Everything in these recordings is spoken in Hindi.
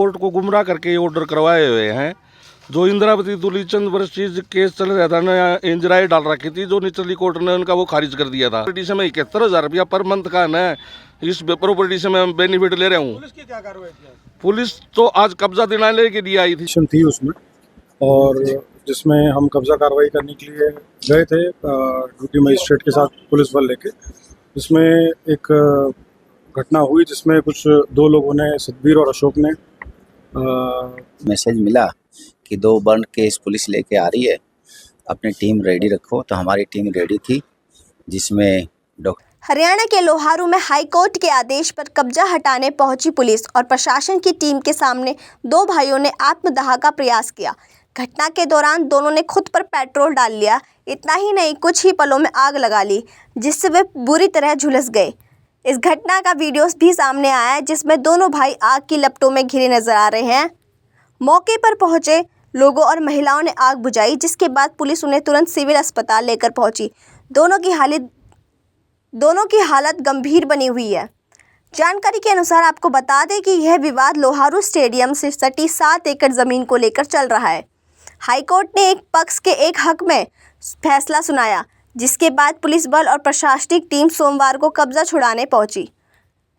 कोर्ट को गुमराह करके ऑर्डर करवाए हुए हैं। जो इंद्रावती दुलीचंद वर्सेस केस चल रहा था ना, इंजराई डाल रखी थी, जो निचली कोर्ट ने उनका वो खारिज कर दिया था। प्रॉपर्टी से मैं 71,000 रुपया पर मंथ का है, इस प्रॉपर्टी से मैं बेनिफिट ले रहा हूँ। पुलिस की क्या कार्रवाई थी? पुलिस तो आज कब्जा दिलाने के लिए आई थी उसमें, और जिसमें हम कब्जा कार्रवाई करने के लिए गए थे ड्यूटी मजिस्ट्रेट के साथ पुलिस बल लेके। इसमें एक घटना हुई जिसमें कुछ दो लोगों ने, सतबीर और अशोक ने, मैसेज मिला कि 2 बर्न केस पुलिस लेके आ रही है, अपनी टीम रेडी रखो। तो हमारी टीम रेडी थी, जिसमें डॉक्टर हरियाणा के लोहारू में हाईकोर्ट के आदेश पर कब्जा हटाने पहुंची पुलिस और प्रशासन की टीम के सामने 2 भाइयों ने आत्मदाह का प्रयास किया। घटना के दौरान दोनों ने खुद पर पेट्रोल डाल लिया। इतना ही नहीं, कुछ ही पलों में आग लगा ली, जिससे वे बुरी तरह झुलस गए। इस घटना का वीडियो भी सामने आया है, जिसमें दोनों भाई आग की लपटों में घिरे नजर आ रहे हैं। मौके पर पहुंचे लोगों और महिलाओं ने आग बुझाई, जिसके बाद पुलिस उन्हें तुरंत सिविल अस्पताल लेकर पहुंची। दोनों की हालत गंभीर बनी हुई है। जानकारी के अनुसार आपको बता दें कि यह विवाद लोहारू स्टेडियम से सटी 7 एकड़ ज़मीन को लेकर चल रहा है। हाईकोर्ट ने एक पक्ष के एक हक में फैसला सुनाया, जिसके बाद पुलिस बल और प्रशासनिक टीम सोमवार को कब्जा छुड़ाने पहुंची।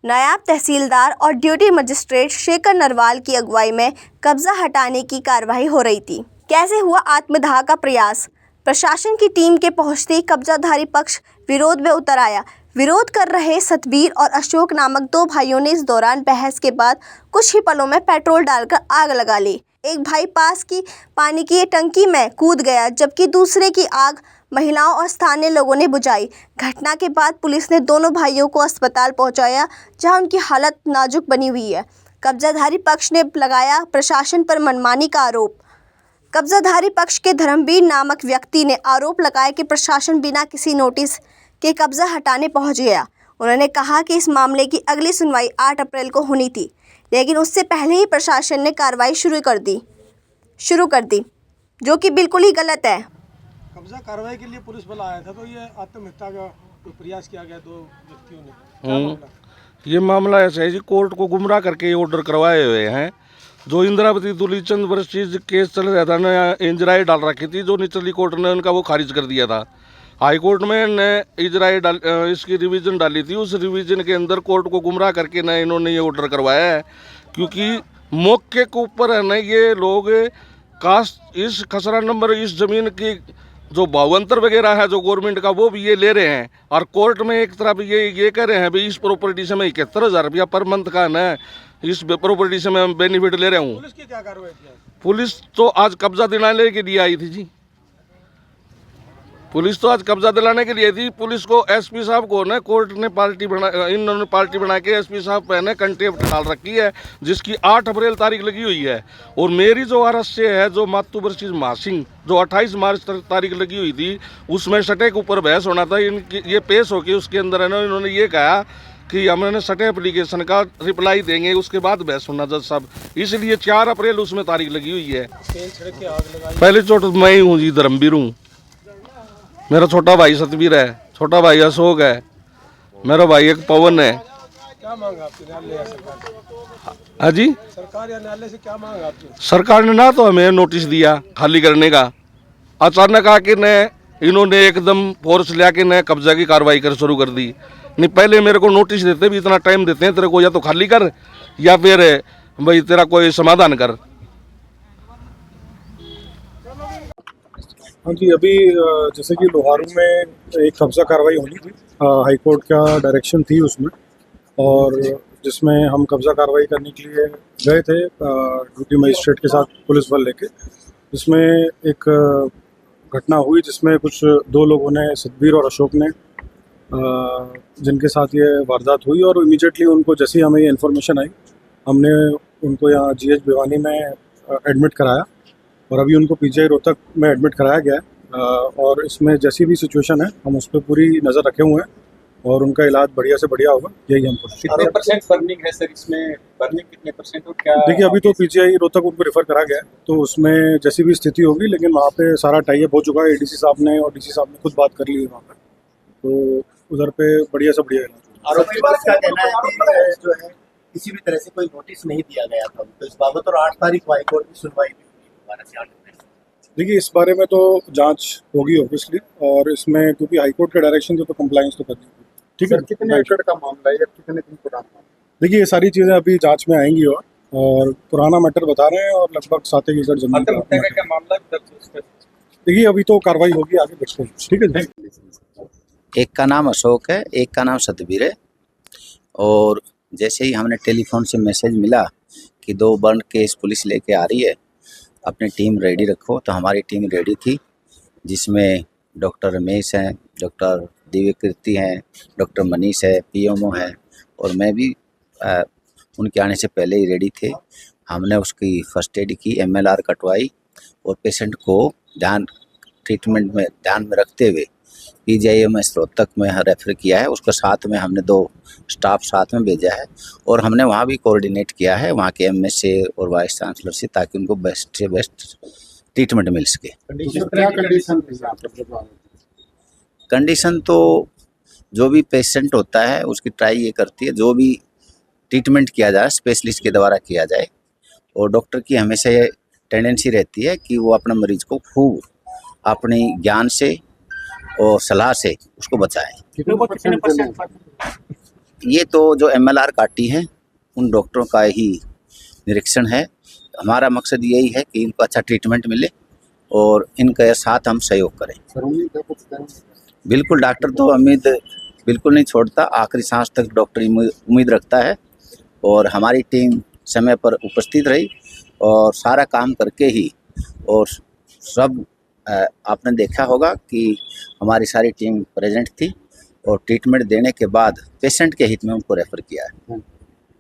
नायब तहसीलदार और ड्यूटी मजिस्ट्रेट शेखर नरवाल की अगुवाई में कब्जा हटाने की कार्रवाई हो रही थी। कैसे हुआ आत्मदाह का प्रयास? प्रशासन की टीम के पहुंचते ही कब्जाधारी पक्ष विरोध में उतर आया। विरोध कर रहे सतबीर और अशोक नामक 2 भाइयों ने इस दौरान बहस के बाद कुछ ही पलों में पेट्रोल डालकर आग लगा ली। एक भाई पास की पानी की टंकी में कूद गया, जबकि दूसरे की आग महिलाओं और स्थानीय लोगों ने बुझाई। घटना के बाद पुलिस ने दोनों भाइयों को अस्पताल पहुंचाया, जहां उनकी हालत नाजुक बनी हुई है। कब्जाधारी पक्ष ने लगाया प्रशासन पर मनमानी का आरोप। कब्जाधारी पक्ष के धर्मवीर नामक व्यक्ति ने आरोप लगाया कि प्रशासन बिना किसी नोटिस के कब्जा हटाने पहुंच गया। उन्होंने कहा कि इस मामले की अगली सुनवाई 8 अप्रैल को होनी थी, लेकिन उससे पहले ही प्रशासन ने कार्रवाई शुरू कर दी, जो कि बिल्कुल ही गलत है। कब्जा कार्रवाई के लिए पुलिस बल आया था, तो ये आत्महत्या का प्रयास किया गया 2 व्यक्तियों ने। क्या मामला? ये मामला ऐसा है जी, कोर्ट को गुमराह करके ऑर्डर करवाए हुए हैं। जो इंद्रावती दुलीचंद वर्सेस केस चल रहा था ना, इंजराई डाल रखी थी, जो निचली कोर्ट ने उनका वो खारिज कर दिया था। हाई कोर्ट में ने इंजराई इसकी रिवीजन डाली थी। उस रिवीजन के अंदर कोर्ट को गुमराह करके ना इन्होंने ये ऑर्डर करवाया है, क्योंकि मौके के ऊपर है ना, ये लोग कास्ट इस खसरा नंबर इस ज़मीन की जो भावांतर वगैरह है जो गवर्नमेंट का, वो भी ये ले रहे हैं। और कोर्ट में एक तरफ ये कह रहे हैं भाई, इस प्रॉपर्टी से मैं 71,000 रुपया पर मंथ का है, इस प्रॉपर्टी से मैं बेनिफिट ले रहा हूँ। पुलिस की क्या कार्रवाई थी? पुलिस तो आज कब्जा दिलाने के लिए आई थी जी। पुलिस तो आज कब्जा दिलाने के लिए थी। पुलिस को एसपी साहब को ना कोर्ट ने इन्होंने पार्टी बना के एसपी साहब पे ना कंटेम्प्ट डाल रखी है, जिसकी 8 अप्रैल तारीख लगी हुई है। और मेरी जो आरएसए है, जो मातू वर्सेस महासिंह, जो 28 मार्च तारीख लगी हुई थी, उसमें सटे के ऊपर बहस होना था। इनकी ये पेश होकर उसके अंदर है ना, इन्होंने ये कहा कि हमने सटे एप्लीकेशन का रिप्लाई देंगे, उसके बाद बहस होना जज साहब। इसलिए 4 अप्रैल उसमें तारीख लगी हुई है। पहले चोट मैं ही हूँ जी, धर्मवीर हूँ। मेरा छोटा भाई सतबीर है, छोटा भाई अशोक है, मेरा भाई एक पवन है। क्या मांग आपकी न्यायालय या सरकार? हाँ जी, सरकार या न्यायालय से क्या मांग आपकी? सरकार ने ना तो हमें नोटिस दिया खाली करने का, अचानक आके ने इन्होंने एकदम फोर्स ले आके ने कब्जा की कार्रवाई शुरू कर दी। नहीं, पहले मेरे को नोटिस देते भी, इतना टाइम देते हैं तेरे को, या तो खाली कर या फिर भाई तेरा कोई समाधान कर। हाँ जी, अभी जैसे कि लोहारू में एक कब्जा कार्रवाई होनी थी, हाईकोर्ट का डायरेक्शन थी उसमें, और जिसमें हम कब्जा कार्रवाई करने के लिए गए थे ड्यूटी मजिस्ट्रेट के साथ पुलिस बल लेके। इसमें एक घटना हुई जिसमें कुछ 2 लोगों ने, सतबीर और अशोक ने, जिनके साथ ये वारदात हुई, और इमीडिएटली उनको जैसे ही हमें ये इन्फॉर्मेशन आई, हमने उनको यहाँ जीएच भिवानी में एडमिट कराया, और अभी उनको पीजीआई रोहतक में एडमिट कराया गया है। और इसमें जैसी भी सिचुएशन है, हम उस पर पूरी नज़र रखे हुए हैं, और उनका इलाज बढ़िया से बढ़िया होगा, यही हम कोशिश। कितने % बर्निंग है सर इसमें? बर्निंग कितने % और क्या? देखिए, अभी तो पीजीआई रोहतक उनको रेफर करा गया है, तो उसमें जैसी भी स्थिति होगी, लेकिन वहाँ पे सारा टाई अप हो चुका है। एडीसी साहब ने और डीसी साहब ने खुद बात कर ली है वहाँ पर, तो उधर पे बढ़िया से बढ़िया इलाज। आरोपी वर्ग का कहना है कि जो है किसी भी तरह से कोई नोटिस नहीं दिया गया था उनको इस बाबत, और 8 तारीख को हाईकोर्ट में सुनवाई भी हुई दोबारा से 8 तारीख। देखिए, इस बारे में तो जांच होगी ऑब्वियसली, और इसमें क्योंकि हाईकोर्ट के डायरेक्शन थे तो कंप्लायंस तो करनी होगी। ठीक है, कितने एकड़ का मामला है या कितने दिन पुराना? देखिए, ये सारी चीज़ें अभी जांच में आएंगी, और पुराना मैटर बता रहे हैं, और लगभग 7 एकड़ जमीन का आत्महत्या का matter। क्या मामला भी दर्ज है उस पर? देखिए, अभी तो कार्रवाई होगी, आगे देखते हैं। ठीक है। एक का नाम अशोक है, एक का नाम सतबीर है। और जैसे ही हमने टेलीफोन से मैसेज मिला कि 2 बर्न केस पुलिस लेके आ रही है, अपनी टीम रेडी रखो, तो हमारी टीम रेडी थी, जिसमें डॉक्टर रमेश हैं, डॉक्टर दिव्यकीर्ति हैं, डॉक्टर मनीष है, पीएमओ है, और मैं भी उनके आने से पहले ही रेडी थे। हमने उसकी फर्स्ट एड की, MLR कटवाई, और पेशेंट को ट्रीटमेंट में ध्यान में रखते हुए PGIMS रोहतक में रेफर किया है। उसके साथ में हमने 2 स्टाफ साथ में भेजा है, और हमने वहाँ भी कोऑर्डिनेट किया है वहाँ के MS से और वाइस चांसलर से, ताकि उनको बेस्ट से बेस्ट ट्रीटमेंट मिल सके। क्या कंडीशन थी यहाँ पर? कंडीशन तो जो भी पेशेंट होता है उसकी ट्राई ये करती है, जो भी ट्रीटमेंट किया जाए स्पेशलिस्ट के द्वारा किया जाए, और डॉक्टर की हमेशा ये टेंडेंसी रहती है कि वो अपने मरीज को खूब अपनी ज्ञान से और सलाह से उसको बचाएं। ये तो जो MLR काटी है उन डॉक्टरों का ही निरीक्षण है। हमारा मकसद यही है कि इनको अच्छा ट्रीटमेंट मिले और इनके साथ हम सहयोग करें। बिल्कुल, डॉक्टर तो उम्मीद बिल्कुल नहीं छोड़ता, आखिरी सांस तक डॉक्टर उम्मीद रखता है, और हमारी टीम समय पर उपस्थित रही और सारा काम करके ही, और सब आपने देखा होगा कि हमारी सारी टीम प्रेजेंट थी, और ट्रीटमेंट देने के बाद पेशेंट के हित में उनको रेफ़र किया है।